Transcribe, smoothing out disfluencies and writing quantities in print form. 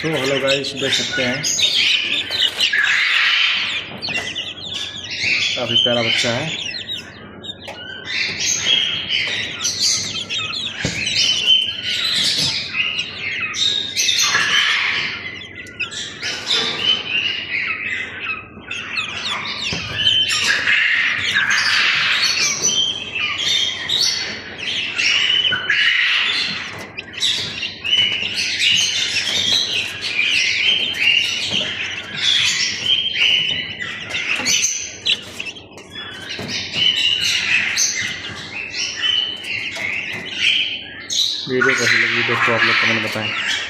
तो hello guys, देख सकते हैं काफ़ी प्यारा बच्चा है। वीडियो कैसी लगी दोस्तों, आप लोग कमेंट बताएं।